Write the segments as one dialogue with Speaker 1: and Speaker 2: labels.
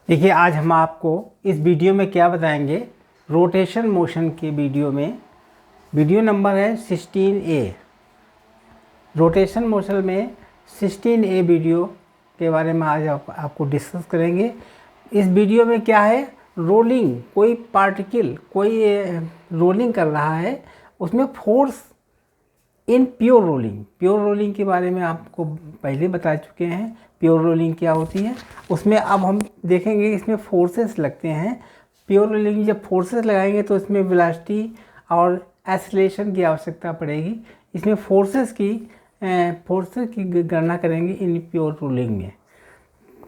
Speaker 1: देखिए, आज हम आपको इस वीडियो में क्या बताएंगे। रोटेशन मोशन के वीडियो में वीडियो नंबर है 16A। रोटेशन मोशन में 16A वीडियो के बारे में आज आपको डिस्कस करेंगे। इस वीडियो में क्या है, रोलिंग, कोई पार्टिकल कोई रोलिंग कर रहा है, उसमें फोर्स इन प्योर रोलिंग के बारे में आपको पहले बता चुके हैं। प्योर रोलिंग क्या होती है, उसमें अब हम देखेंगे इसमें फोर्सेस लगते हैं। प्योर रोलिंग जब फोर्सेस लगाएंगे तो इसमें वेलोसिटी और एक्सेलरेशन की आवश्यकता पड़ेगी। इसमें फोर्सेस की गणना करेंगे इन प्योर रोलिंग में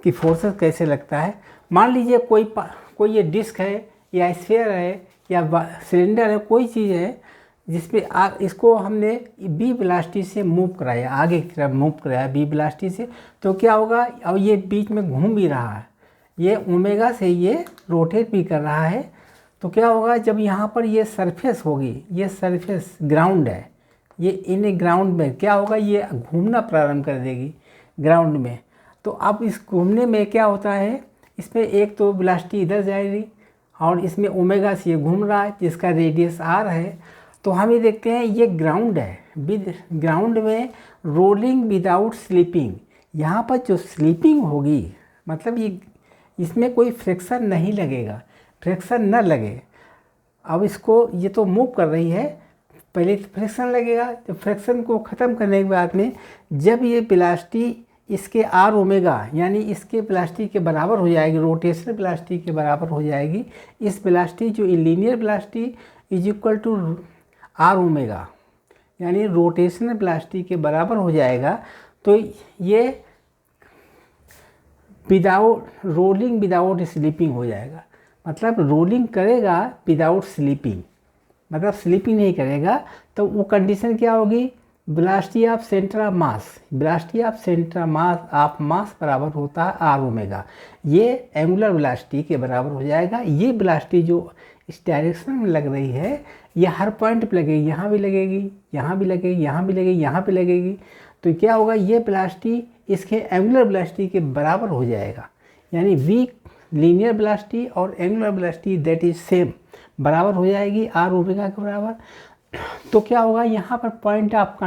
Speaker 1: कि फोर्सेस कैसे लगता है। मान लीजिए कोई ये डिस्क है या स्फीयर है या सिलेंडर है, कोई चीज़ है जिसपे इसको हमने बी वेलोसिटी से मूव कराया, आगे की तरफ मूव कराया बी वेलोसिटी से, तो क्या होगा, अब ये बीच में घूम भी रहा है, ये ओमेगा से ये रोटेट भी कर रहा है। तो क्या होगा, जब यहाँ पर ये सरफेस होगी, ये सरफेस ग्राउंड है, ये इन ग्राउंड में क्या होगा, ये घूमना प्रारंभ कर देगी ग्राउंड में। तो अब इस घूमने में क्या होता है, इसमें एक तो वेलोसिटी इधर जाएगी और इसमें ओमेगा से ये घूम रहा है जिसका रेडियस आर है। तो हम ये देखते हैं ये ग्राउंड है, ग्राउंड में रोलिंग विदाउट स्लिपिंग। यहाँ पर जो स्लिपिंग होगी मतलब ये इसमें कोई फ्रिक्शन नहीं लगेगा, फ्रिक्शन न लगे। अब इसको ये तो मूव कर रही है, पहले तो फ्रिक्शन लगेगा, तो फ्रिक्शन को ख़त्म करने के बाद में जब ये वेलोसिटी इसके आर ओमेगा यानी इसके वेलोसिटी के बराबर हो जाएगी, रोटेशनल वेलोसिटी के बराबर हो जाएगी, इस वेलोसिटी जो linear velocity is equal to R omega यानी रोटेशनल वेलोसिटी के बराबर हो जाएगा। तो ये रोलिंग विदाउट स्लीपिंग हो जाएगा। मतलब रोलिंग करेगा विदाउट स्लीपिंग, मतलब स्लीपिंग नहीं करेगा। तो वो कंडीशन क्या होगी, velocity of centre of mass, velocity of centre of mass बराबर होता है आर ओमेगा। ये एंगुलर वेलोसिटी के बराबर हो जाएगा। ये वेलोसिटी जो इस डायरेक्शन में लग रही है ये हर पॉइंट पे लगेगी, यहाँ भी लगेगी, यहाँ भी लगेगी, यहाँ भी लगेगी, यहाँ पे लगेगी। तो क्या होगा, ये वेलोसिटी इसके एंगुलर वेलोसिटी के बराबर हो जाएगा। यानी वी लीनियर वेलोसिटी और angular velocity that is same बराबर हो जाएगी आर ओमेगा के बराबर। तो क्या होगा, यहाँ पर point of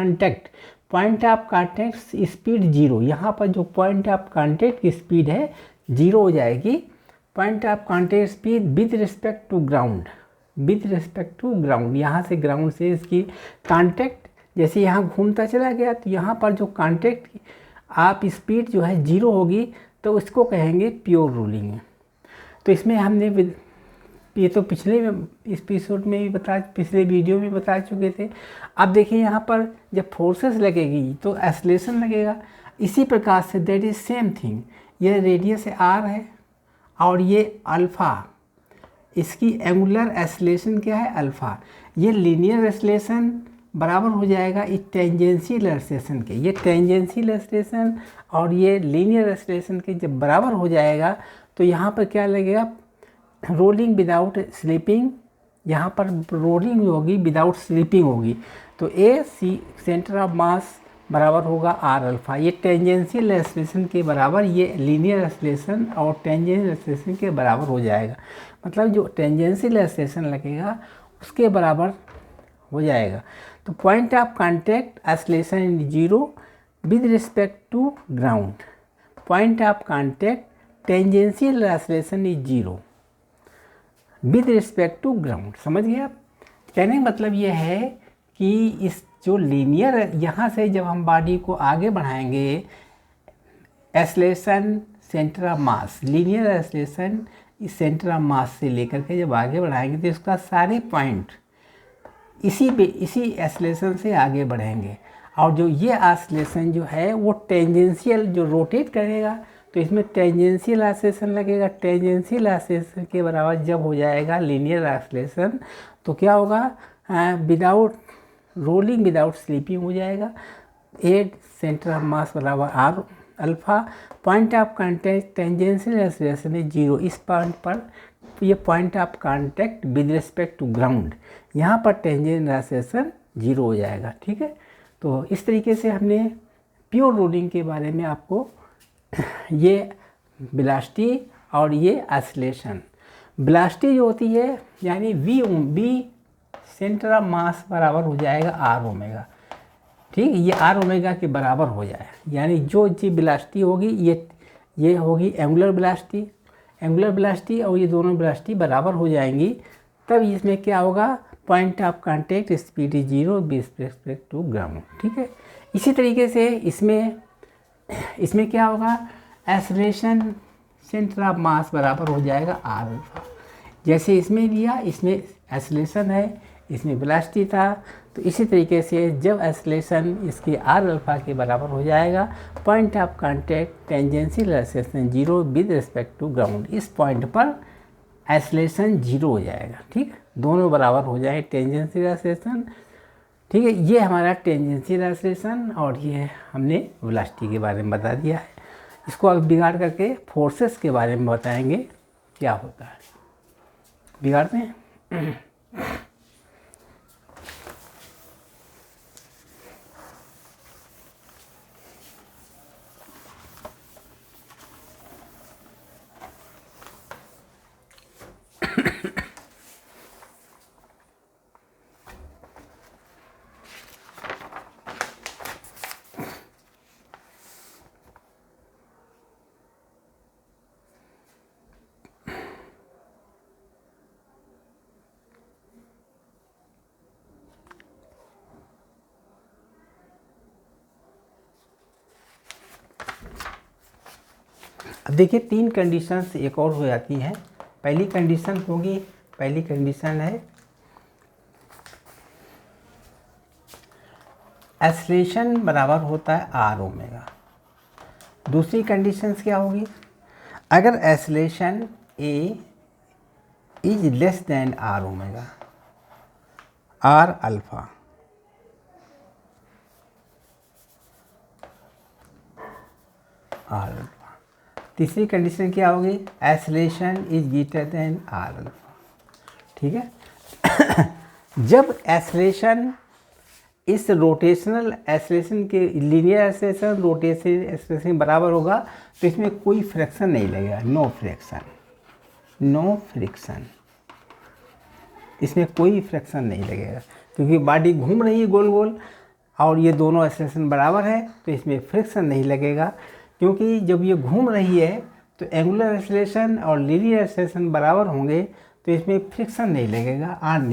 Speaker 1: contact speed zero, यहाँ पर जो पॉइंट ऑफ कांटेक्ट की स्पीड है जीरो हो जाएगी। Point of contact speed with respect to ground, यहाँ से ग्राउंड से इसकी कांटेक्ट जैसे यहाँ घूमता चला गया तो यहाँ पर जो कांटेक्ट आप स्पीड जो है जीरो होगी, तो इसको कहेंगे प्योर रोलिंग। तो इसमें हमने ये तो पिछले एपिसोड में भी पिछले वीडियो में बता चुके थे। अब देखिए यहाँ पर जब फोर्सेस लगेगी तो एक्सेलरेशन लगेगा। इसी प्रकार say that is same thing, ये रेडियस आर है और ये अल्फ़ा, इसकी एंगुलर एक्सेलरेशन क्या है अल्फ़ा। ये लीनियर एक्सेलरेशन बराबर हो जाएगा इस टेंजेंशियल एक्सेलरेशन के। ये टेंजेंशियल एक्सेलरेशन और ये लीनियर एक्सेलरेशन के जब बराबर हो जाएगा तो यहाँ पर क्या लगेगा, रोलिंग विदाउट स्लीपिंग, यहाँ पर रोलिंग होगी विदाउट स्लीपिंग होगी। तो ए सी सेंटर ऑफ मास बराबर होगा आर अल्फ़ा। ये टेंजेंशियल एक्सेलरेशन के बराबर, ये लीनियर एक्सेलरेशन और टेंजेंशियल एक्सेलरेशन के बराबर हो जाएगा। मतलब जो टेंजेंशियल एक्सेलरेशन लगेगा उसके बराबर हो जाएगा। तो point of contact acceleration in zero with respect to ground, point of contact tangential acceleration is zero with respect to ground. समझ गए आप? कहने का मतलब ये है कि इस जो लीनियर, यहाँ से जब हम बॉडी को आगे बढ़ाएंगे, acceleration centre of mass, linear acceleration इस सेंटर ऑफ मास से लेकर के जब आगे बढ़ाएंगे तो इसका सारे पॉइंट इसी एक्सेलरेशन से आगे बढ़ेंगे। और जो ये एक्सेलरेशन जो है वो टेंजेंशियल जो रोटेट करेगा, तो इसमें टेंजेंशियल एक्सेलरेशन लगेगा। टेंजेंशियल एक्सेलरेशन के बराबर जब हो जाएगा लीनियर एक्सेलरेशन, तो क्या होगा, विदाउट रोलिंग विदाउट स्लीपिंग हो जाएगा। ए सेंटर ऑफ मास बराबर R alpha, point of contact tangential acceleration is zero. इस पॉइंट पर ये point of contact with respect to ground, यहाँ पर टेंजेंशियल एक्सेलरेशन जीरो हो जाएगा। ठीक है, तो इस तरीके से हमने प्योर रोलिंग के बारे में आपको ये वेलोसिटी और ये एसिलेशन। वेलोसिटी जो होती है यानी वी सेंटर ऑफ मास बराबर हो जाएगा आर ओमेगा। ठीक, ये आर ओमेगा के बराबर हो जाए, यानी जो जी वेलोसिटी होगी ये होगी एंगुलर वेलोसिटी और ये दोनों वेलोसिटी बराबर हो जाएंगी। तब इसमें क्या होगा, point of contact speed is 0 with respect to ground. ठीक है, इसी तरीके से इसमें क्या होगा, एक्सेलरेशन सेंटर ऑफ मास बराबर हो जाएगा आर अल्फा। जैसे इसमें दिया, इसमें एक्सेलरेशन है, इसमें वेलोसिटी था, तो इसी तरीके से जब एक्सेलरेशन इसके आर अल्फा के बराबर हो जाएगा, point of contact tangential acceleration 0 with respect to ground, इस पॉइंट पर एक्सेलरेशन 0 हो जाएगा। ठीक, दोनों बराबर हो जाए टेंजेंशियल एक्सेलरेशन। ठीक है, ये हमारा टेंजेंशियल एक्सेलरेशन और ये हमने वेलोसिटी के बारे में बता दिया है। इसको अब बिगाड़ करके फोर्सेस के बारे में बताएंगे क्या होता है। बिगाड़ते हैं। अब देखिए 3 कंडीशंस एक और हो जाती हैं। पहली कंडीशन है एक्सेलरेशन बराबर होता है आर ओमेगा। दूसरी कंडीशंस क्या होगी, अगर acceleration A is less than R omega, R alpha, R alpha. तीसरी कंडीशन क्या होगी, acceleration is greater than R alpha. ठीक है। जब एक्सेलरेशन इस रोटेशनल एक्सेलरेशन के लीनियर एक्सेलरेशन रोटेशनल एक्सेलरेशन बराबर होगा तो इसमें कोई फ्रिक्शन नहीं लगेगा, नो फ्रिक्शन, इसमें कोई फ्रिक्शन नहीं लगेगा क्योंकि बॉडी घूम रही है गोल गोल और ये दोनों एक्सेलरेशन बराबर है तो इसमें फ्रिक्शन नहीं लगेगा। क्योंकि जब ये घूम रही है तो एंगुलर एक्सेलरेशन और लीनियर एक्सेलरेशन बराबर होंगे तो इसमें फ्रिक्शन नहीं लगेगा on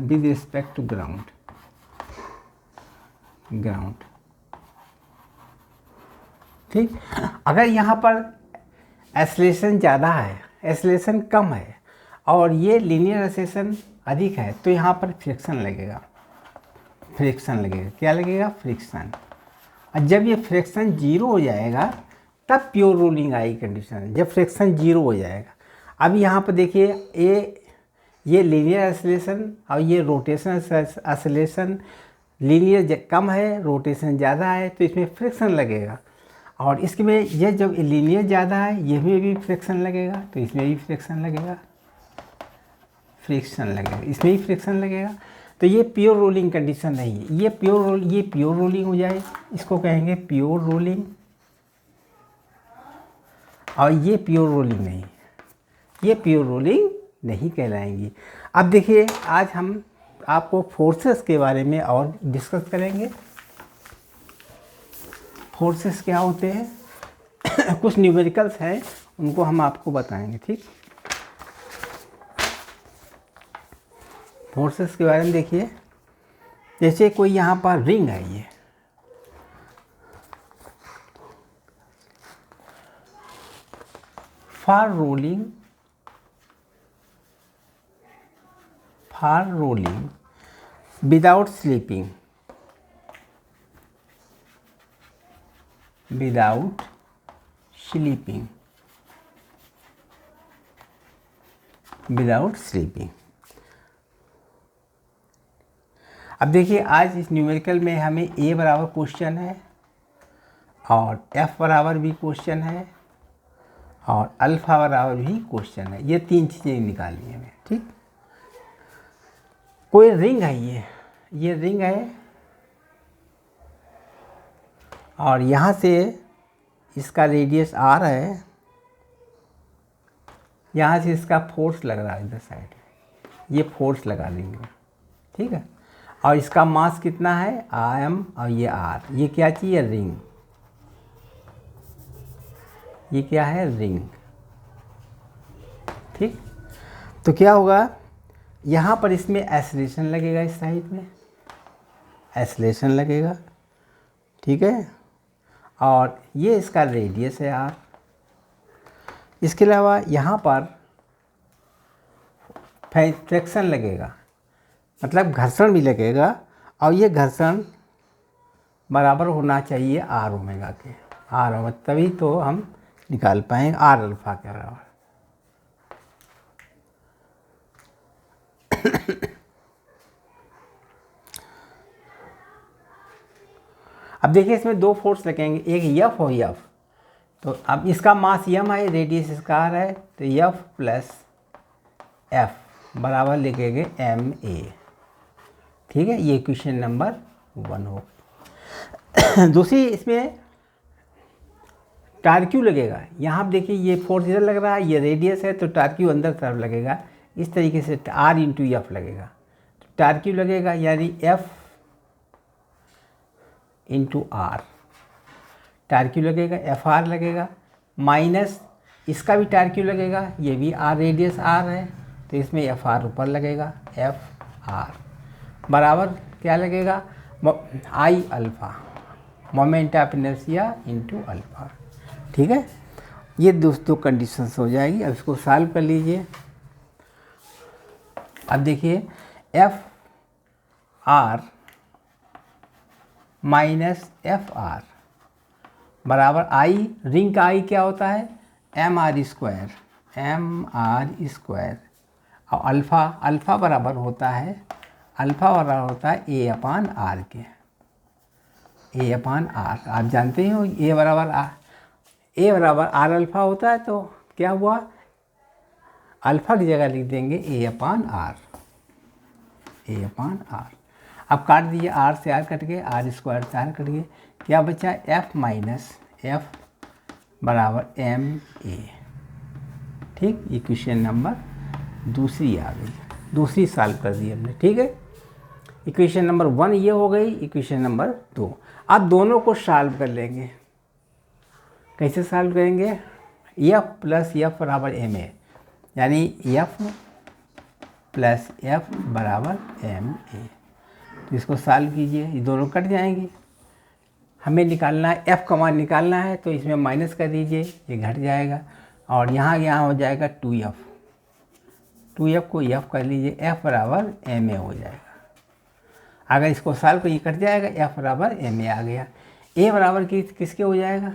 Speaker 1: with respect to ground. ठीक, अगर यहाँ पर एक्सेलरेशन ज़्यादा है, एक्सेलरेशन कम है और ये लीनियर एक्सेलरेशन अधिक है तो यहाँ पर फ्रिक्शन लगेगा। क्या लगेगा, फ्रिक्शन। और जब ये फ्रिक्शन 0 हो जाएगा तब प्योर रोलिंग आई कंडीशन, जब फ्रिक्शन 0 हो जाएगा। अब यहाँ पर देखिए ये लीनियर एक्सेलरेशन और ये रोटेशनल एक्सेलरेशन, लीनियर कम है रोटेशन ज़्यादा है तो इसमें फ्रिक्शन लगेगा। और इसमें ये जब लीनियर ज़्यादा है ये में भी फ्रिक्शन लगेगा तो इसमें भी फ्रिक्शन लगेगा, इसमें भी फ्रिक्शन लगेगा। तो ये प्योर रोलिंग कंडीशन नहीं है, ये प्योर रोलिंग हो जाए, इसको कहेंगे प्योर रोलिंग। और ये प्योर रोलिंग नहीं, ये प्योर रोलिंग नहीं कहलाएंगी। अब देखिए आज हम आपको फोर्सेस के बारे में और डिस्कस करेंगे। फोर्सेस क्या होते हैं कुछ न्यूमेरिकल्स हैं उनको हम आपको बताएंगे। ठीक, फोर्सेस के बारे में देखिए, जैसे कोई यहाँ पर रिंग है, ये फॉर रोलिंग विदाउट स्लिपिंग, अब देखिए आज इस न्यूमेरिकल में हमें ए बराबर क्वेश्चन है और एफ बराबर भी क्वेश्चन है और अल्फा बराबर भी क्वेश्चन है। ये 3 चीज़ें निकालनी है हमें। ठीक, कोई रिंग है, ये रिंग है और यहाँ से इसका रेडियस आर है, यहाँ से इसका फोर्स लग रहा है इधर साइड, ये फोर्स लगा देंगे, ठीक है। और इसका मास कितना है m और ये r, ये क्या चीज़ है रिंग, ये क्या है रिंग, ठीक। तो क्या होगा यहाँ पर इसमें एक्सेलरेशन लगेगा, इस साइड में एक्सेलरेशन लगेगा, ठीक है। और ये इसका रेडियस है r। इसके अलावा यहाँ पर फ्रिक्शन लगेगा, मतलब घर्षण भी लगेगा, और ये घर्षण बराबर होना चाहिए आर ओमेगा के, आर ओमेगा, तभी तो हम निकाल पाएंगे आर अल्फा के बराबर। अब देखिए इसमें दो फोर्स लगेंगे, एक F और F। तो अब इसका मास m है, रेडियस इसका r है, तो F प्लस F बराबर लिखेंगे ma, ठीक है। ये इक्वेशन नंबर 1 हो। दूसरी इसमें टार्क्यू लगेगा, यहाँ आप देखिए ये फोर्स इधर लग रहा है, ये रेडियस है, तो टार्क्यू अंदर तरफ लगेगा, इस तरीके से r इंटू एफ लगेगा। तो टार्क्यू लगेगा यानी F इंटू आर, टार्क्यू लगेगा, एफ आर लगेगा, माइनस इसका भी टार्क्यू लगेगा, ये भी आर, रेडियस आर है, तो इसमें एफ आर ऊपर लगेगा, एफ आर बराबर क्या लगेगा आई alpha, moment of inertia into alpha, ठीक है। ये दोस्तों कंडीशंस हो जाएगी। अब इसको सॉल्व कर लीजिए। अब देखिए F R minus F R बराबर आई, रिंग का आई क्या होता है M R square, M R square, और अल्फ़ा, अल्फ़ा बराबर होता है, अल्फ़ा बराबर होता है ए अपान आर के, ए अपान आर। आप जानते हो ए बराबर आर अल्फ़ा होता है, तो क्या हुआ अल्फ़ा की जगह लिख देंगे ए अपान आर, ए अपान आर। अब काट दीजिए, आर से आर कट गए, आर स्क्वायर से आर कट गए, क्या बचा एफ माइनस एफ बराबर एम ए, ठीक। इक्वेशन नंबर दूसरी आ गई, दूसरी सॉल्व कर दी हमने, ठीक है। इक्वेशन नंबर 1 ये हो गई, इक्वेशन नंबर 2। अब दोनों को सॉल्व कर लेंगे। कैसे सॉल्व करेंगे, एफ प्लस एफ बराबर एम ए, यानी एफ प्लस एफ बराबर एम ए। तो इसको सॉल्व कीजिए, ये दोनों कट जाएंगे। हमें निकालना है एफ़ का मान निकालना है, तो इसमें माइनस कर दीजिए, ये घट जाएगा, और यहाँ हो जाएगा 2f, 2f को एफ कर लीजिए, एफ बराबर एम ए हो जाएगा। अगर इसको सॉल्व को ये कट जाएगा, एफ बराबर एम ए आ गया। ए बराबर किसके हो जाएगा,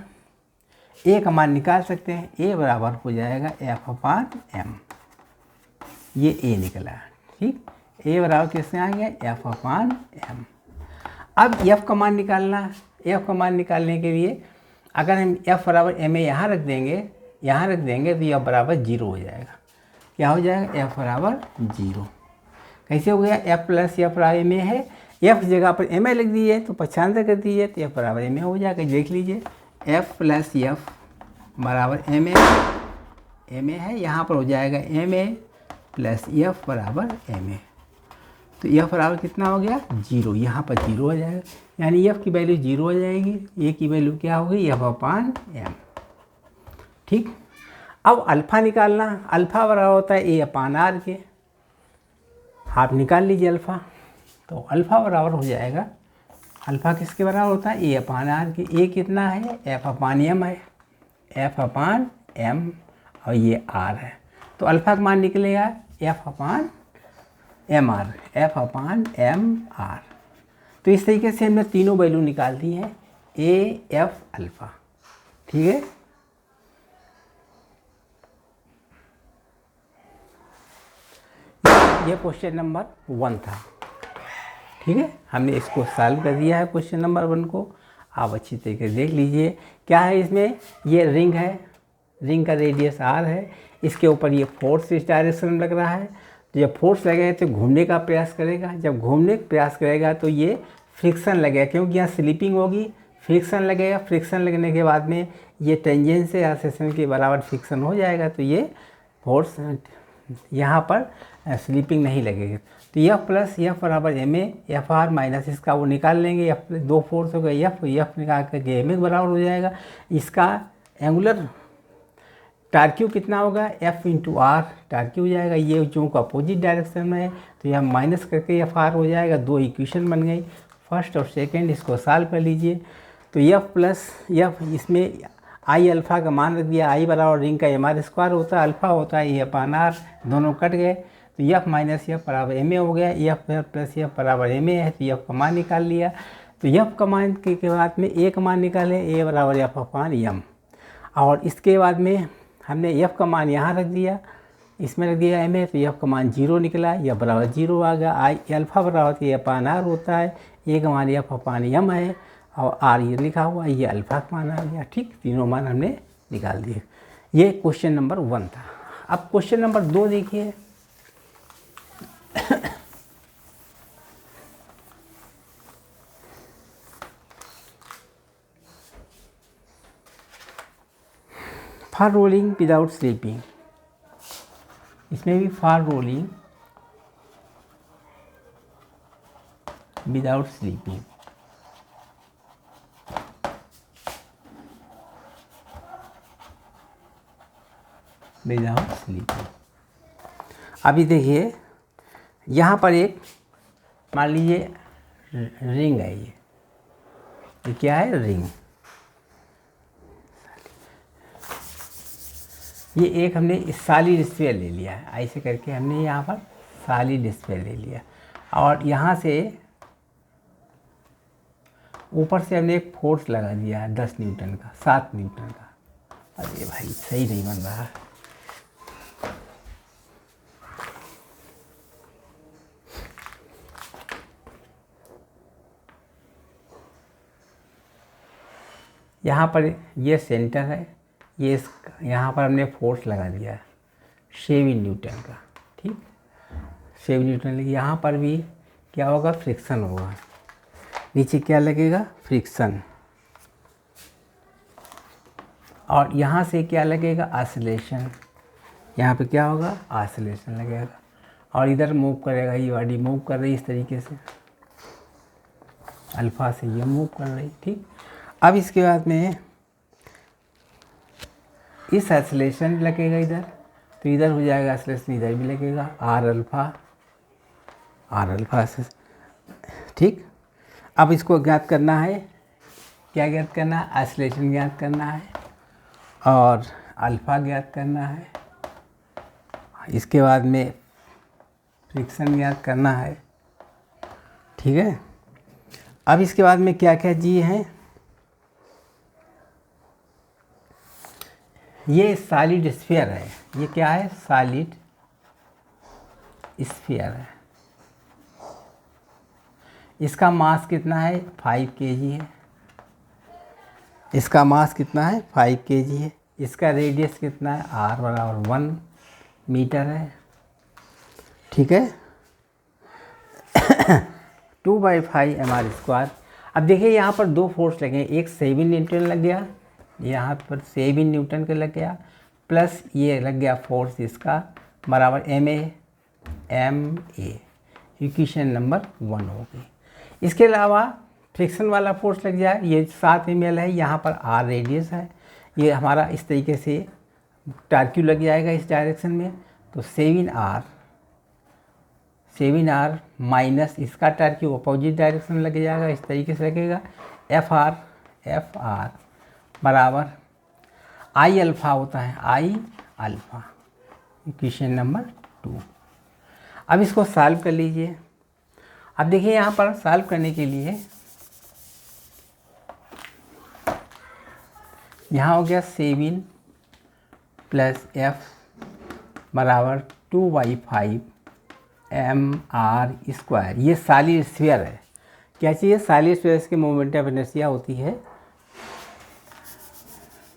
Speaker 1: ए का मान निकाल सकते हैं, ए बराबर हो जाएगा एफ अपान एम, ये ए निकला, ठीक। ए बराबर किससे आ गया एफ अपान एम। अब एफ का मान निकालना है, एफ का मान निकालने के लिए अगर हम एफ बराबर एम ए यहाँ रख देंगे, तो एफ बराबर 0 हो जाएगा। क्या हो जाएगा एफ बराबर 0। कैसे हो गया, एफ प्लस एफ बराबर एम ए है, एफ जगह पर एम ए लिख दीजिए, तो 95 कर दीजिए, तो एफ बराबर एम ए हो जाएगा। देख लीजिए एफ प्लस एफ बराबर एम ए है, यहाँ पर हो जाएगा एम ए प्लस एफ बराबर एम ए, तो एफ बराबर कितना हो गया 0, यहाँ पर 0 हो जाएगा, यानी एफ की वैल्यू 0 हो जाएगी, ए की वैल्यू क्या होगी एफ अपान एम, ठीक। अब अल्फ़ा निकालना, अल्फ़ा बराबर होता है ए अपान आर के, आप निकाल लीजिए अल्फ़ा, तो अल्फ़ा बराबर हो जाएगा, अल्फ़ा किसके बराबर होता है ए अपान आर के, ए कितना है एफ अपान एम है, एफ अपान एम, और ये आर है, तो अल्फ़ा का मान निकलेगा एफ अपान एम आर, एफ अपान एम आर। तो इस तरीके से हमने तीनों वैल्यू निकाल दी हैं ए एफ अल्फ़ा, ठीक है। ये क्वेश्चन नंबर 1 था, ठीक है। हमने इसको सॉल्व कर दिया है क्वेश्चन नंबर 1 को, आप अच्छी तरीके से देख लीजिए। क्या है इसमें, ये रिंग है, रिंग का रेडियस आर है, इसके ऊपर ये फोर्स इस डायरेक्शन में लग रहा है, तो जब फोर्स लगेगा तो घूमने का प्रयास करेगा, जब घूमने का प्रयास करेगा तो ये फ्रिक्शन लगेगा, क्योंकि यहाँ स्लिपिंग होगी, फ्रिक्शन लगेगा, फ्रिक्शन लगने के बाद में ये टेंजेंस से एक्सेलरेशन के बराबर फ्रिक्शन हो जाएगा, तो ये फोर्स यहाँ पर स्लिपिंग नहीं लगेगी। तो एफ प्लस एफ बराबर M A, F R minus इसका वो निकाल लेंगे, एफ दो फोर्स हो गए, एफ निकाल करके एम ए के बराबर हो जाएगा। इसका एंगुलर टार्क्यू कितना होगा, एफ इंटू आर टार्क्यू हो जाएगा। ये चूँकि अपोजिट डायरेक्शन में है तो यह माइनस करके एफ आर हो जाएगा। दो इक्वेशन बन गई, फर्स्ट और सेकंड। इसको सॉल्व कर लीजिए। तो एफ प्लस एफ, इसमें आई अल्फ़ा का मान रख दिया, आई बराबर रिंग का एम आर स्क्वायर होता है, अल्फ़ा होता है, एफ अपान आर, दोनों कट गए। तो एफ माइनस एफ बराबर एम ए हो गया, एफ प्लस एफ बराबर एम ए है, तो एफ का मान निकाल लिया। तो एफ का मान के बाद में ए का मान निकाले, ए बराबर एफ अपान एम। और इसके बाद में हमने एफ का मान यहाँ रख दिया, इसमें रख दिया एम ए, तो एफ का मान 0 निकला, एफ बराबर 0 आ गया। आई अल्फ़ा बराबर ए अपान आर होता है, ए का मान एफ अपान एम है, और आर ये लिखा हुआ, ये अल्फ़ा का मान आ गया। ठीक, तीनों मान हमने निकाल दिए। ये क्वेश्चन नंबर 1 था। अब क्वेश्चन नंबर 2 देखिए। फॉर रोलिंग विदाउट स्लीपिंग, इसमें भी for rolling without sleeping, without sleeping. अभी देखिए यहाँ पर एक मान लीजिए रिंग है, ये क्या है, रिंग। ये एक हमने सॉलिड स्फीयर ले लिया है, ऐसे करके हमने यहाँ पर सॉलिड स्फीयर ले लिया, और यहाँ से ऊपर से हमने एक फोर्स लगा दिया है 10 न्यूटन का, 7 न्यूटन का। अरे भाई सही नहीं बन रहा। यहाँ पर ये सेंटर है, ये यहाँ पर हमने फोर्स लगा दिया है 7 न्यूटन का। ठीक, 7 न्यूटन। यहाँ पर भी क्या होगा, फ्रिक्शन होगा। नीचे क्या लगेगा, फ्रिक्शन। और यहाँ से क्या लगेगा, ऑसिलेशन। यहाँ पे क्या होगा, ऑसिलेशन लगेगा। और इधर मूव करेगा, ये बॉडी मूव कर रही इस तरीके से, अल्फ़ा से ये मूव कर रही। ठीक, अब इसके बाद में इस ऑसिलेशन लगेगा इधर, तो इधर हो जाएगा ऑसिलेशन, इधर भी लगेगा आर अल्फ़ा से। ठीक, अब इसको ज्ञात करना है, क्या ज्ञात करना है, ऑसिलेशन ज्ञात करना है और अल्फ़ा ज्ञात करना है। इसके बाद में फ्रिक्शन ज्ञात करना है। ठीक है, अब इसके बाद में क्या क्या जी हैं, ये सॉलिड स्फीयर है। ये क्या है, सॉलिड स्फीयर है। इसका मास कितना है, 5 kg है। इसका मास कितना है, 5 kg है। इसका रेडियस कितना है, r बराबर 1 मीटर है। ठीक है, 2/5 mr²। अब देखिए यहाँ पर दो फोर्स लगे, एक 7 न्यूटन लग गया, यहाँ पर 7 न्यूटन का लग गया, प्लस ये लग गया फोर्स इसका बराबर एम ए। इक्वेशन नंबर 1 हो गई। इसके अलावा फ्रिक्शन वाला फोर्स लग जाए, ये 7 ml है, यहाँ पर r रेडियस है, ये हमारा इस तरीके से टार्क्यू लग जाएगा इस डायरेक्शन में। तो 7r माइनस इसका टार्क्यू अपोजिट डायरेक्शन में लग जाएगा, इस तरीके से लगेगा। एफ आर बराबर आई अल्फ़ा होता है, आई अल्फ़ा। Equation number 2। अब इसको सॉल्व कर लीजिए। अब देखिए यहाँ पर सॉल्व करने के लिए यहाँ हो गया 7 प्लस एफ बराबर 2/5 mr²। ये सॉलिड स्फीयर है। क्या चाहिए, सॉलिड स्फीयर के मोमेंट ऑफ इनर्शिया होती है,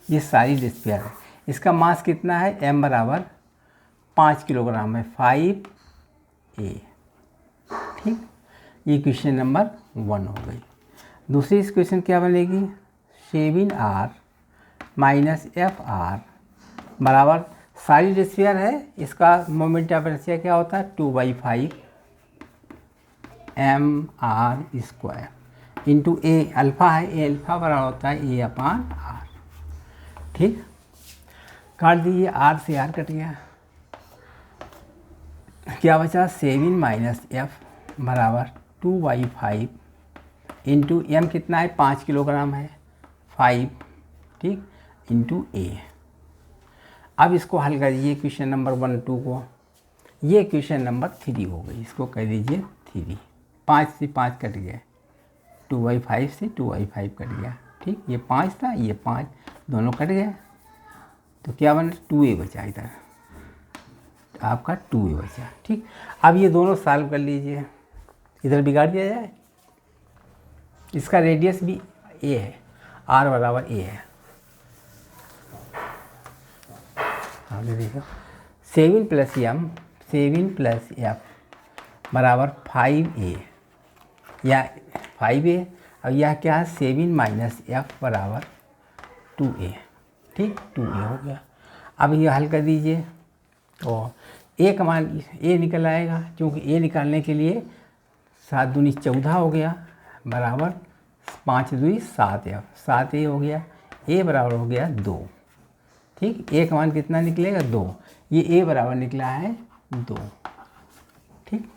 Speaker 1: ये सॉलिड स्फीयर है। इसका मास कितना है, m बराबर 5 किलोग्राम है, 5a। ठीक, ये क्वेश्चन नंबर 1 हो गई। दूसरी इक्वेशन क्या बनेगी, 7r माइनस एफ आर बराबर सॉलिड स्फीयर है, इसका मोमेंट ऑफ इनर्शिया क्या होता है 2/5 mr² इंटू ए अल्फ़ा है, ए अल्फ़ा बराबर होता है A/r। ठीक, काट दीजिए, आर से आर कट गया, क्या बचा 7 माइनस एफ बराबर 2/5 इंटू एम कितना है 5 किलोग्राम है 5, ठीक, इंटू ए। अब इसको हल कर दीजिए क्वेश्चन नंबर 1 2 को, ये क्वेश्चन नंबर 3 हो गई, इसको कह दीजिए 3। 5 से 5 कट गया, 2/5 से 2/5 कट गया, ठीक, ये 5 था, ये 5 दोनों कट गया, तो क्या बना 2a बचा, इधर आपका 2a बचा। ठीक, अब ये दोनों सॉल्व कर लीजिए, इधर बिगाड़ दिया जाए, इसका रेडियस भी a है, r बराबर a है। आगे देखो 7 + m 7 + f बराबर 5a या 5a, और यह क्या है 7 माइनस एफ बराबर 2a, ठीक, 2a हो गया। अब ये हल कर दीजिए, तो a का मान a निकल आएगा, क्योंकि a निकालने के लिए 7 दूनी 14 हो गया बराबर 5 दूनी 7f, 7a हो गया, a बराबर हो गया 2, ठीक, a का मान कितना निकलेगा 2, ये a बराबर निकला है 2, ठीक।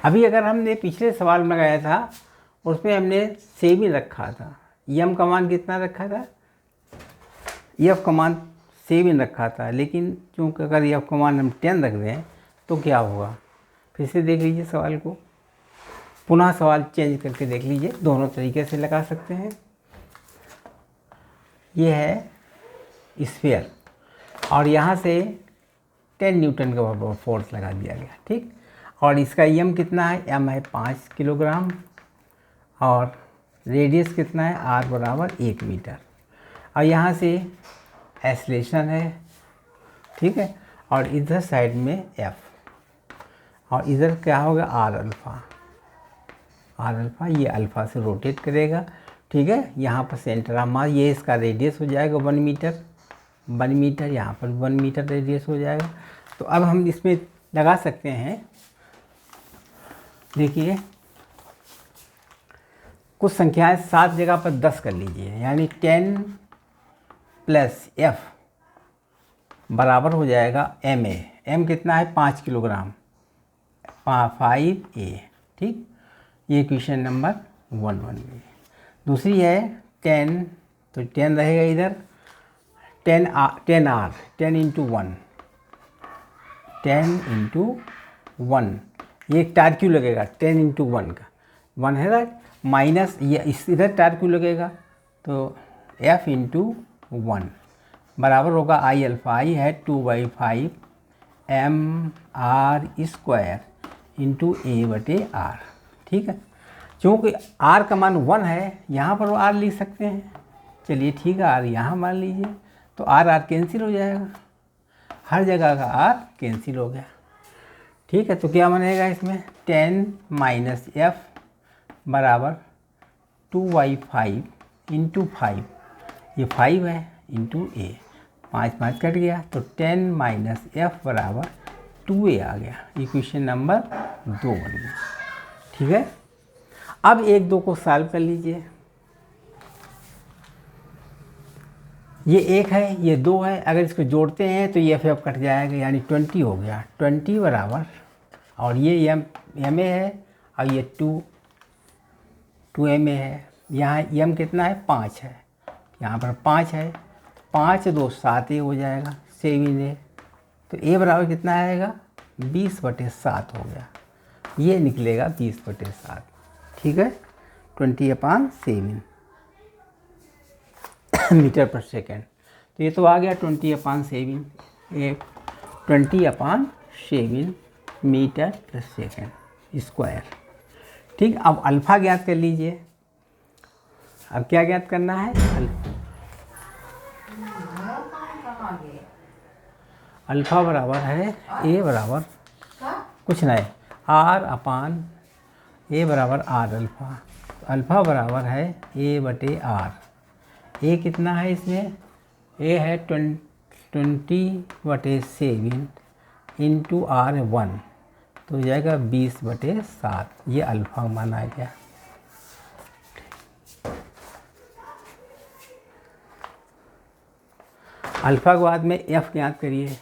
Speaker 1: अभी अगर हमने पिछले सवाल में लगाया था, उसमें हमने 7 रखा था, यम का मान कितना रखा था, एफ का मान 7 रखा था, लेकिन क्योंकि अगर एफ का मान हम 10 रख दें तो क्या होगा, फिर से देख लीजिए सवाल को, पुनः सवाल चेंज करके देख लीजिए, दोनों तरीके से लगा सकते हैं। ये है स्फीयर और यहाँ से 10 न्यूटन का फोर्स लगा दिया गया, ठीक, और इसका एम कितना है, एम है 5 किलोग्राम और रेडियस कितना है, आर बराबर 1 मीटर, और यहाँ से एक्सेलरेशन है, ठीक है, और इधर साइड में एफ, और इधर क्या होगा आर अल्फ़ा, ये अल्फ़ा से रोटेट करेगा, ठीक है। यहाँ पर सेंटर ऑफ मास, ये इसका रेडियस हो जाएगा 1 मीटर, 1 मीटर, यहाँ पर 1 मीटर रेडियस हो जाएगा। तो अब हम इसमें लगा सकते हैं, देखिए कुछ संख्याएं 7 जगह पर 10 कर लीजिए, यानी 10 + f बराबर हो जाएगा ma, m कितना है 5 किलोग्राम 5a, ठीक, ये क्वेश्चन नंबर 1 बन गई। दूसरी है 10, तो 10 रहेगा इधर, 10r 10 × 1 10 × 1, ये एक टार क्यों लगेगा 10 × 1 का 1 है ना, माइनस ये इस इधर टार क्यों लगेगा, तो f × 1 बराबर होगा i अल्फ़ा, i है 2/5 mr² इंटू a/r, ठीक है। क्योंकि r का मान 1 है, यहाँ पर r लिख सकते हैं, चलिए ठीक है, r यहाँ मान लीजिए, तो r कैंसिल हो जाएगा, हर जगह का r कैंसिल हो गया, ठीक है। तो क्या बनेगा इसमें 10 माइनस एफ बराबर 2/5 इंटू 5, ये 5 है इंटू a, 5 5 कट गया, तो 10 माइनस एफ बराबर 2a आ गया, ये क्वेश्चन नंबर 2 बन गया, ठीक है। अब 1 2 को सॉल्व कर लीजिए, ये 1 है, ये 2 है, अगर इसको जोड़ते हैं तो ये एफ कट जाएगा, यानी 20 हो गया। 20 बराबर, और ये एम ए है, और ये 2 एम ए है। यहाँ एम कितना है, 5 है, यहाँ पर 5 है, 5 2 7 ए हो जाएगा, 7 ए। तो ए बराबर कितना आएगा, 20/7 हो गया, ये निकलेगा 20/7। ठीक है, 20/7 मीटर पर सेकेंड। तो ये तो आ गया 20/7, 20/7 मीटर पर सेकेंड स्क्वायर। ठीक, अब अल्फ़ा ज्ञात कर लीजिए। अब क्या ज्ञात करना है, अल्फ़ा बराबर है ए बराबर कुछ नहीं, ए बराबर आर अल्फ़ा। अल्फ़ा बराबर है A/R। ए कितना है इसमें, ए है 20/7 इंटू R1, तो हो जाएगा 20/7। ये अल्फ़ा माना गया। अल्फ़ा के बाद में एफ ज्ञात करिए।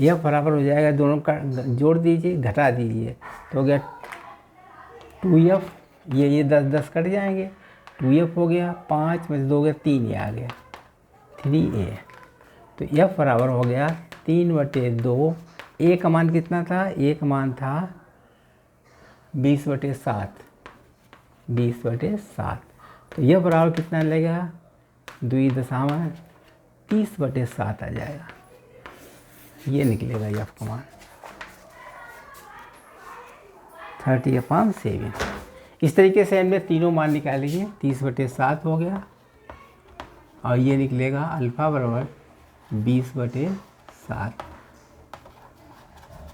Speaker 1: एफ बराबर हो जाएगा, दोनों का जोड़ दीजिए, घटा दीजिए, तो हो गया 2F। ये 10 कट जाएंगे, 2F हो गया, 5 में से 2 हो गया, 3 ये आ गया, 3A। तो F बराबर हो गया 3/2। ए का मान कितना था, ए का मान था 20/7, 20/7। तो यह बराबर कितना लगेगा, 2.30/7 आ जाएगा, ये निकलेगा एफ का मान 30/7। इस तरीके से हमने तीनों मान निकाल लीजिए। 30/7 हो गया, और ये निकलेगा अल्फ़ा बराबर 20/7।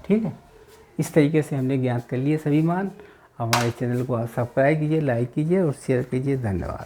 Speaker 1: ठीक है, इस तरीके से हमने ज्ञात कर लिए सभी मान। हमारे चैनल को सब्सक्राइब कीजिए, लाइक कीजिए और शेयर कीजिए। धन्यवाद।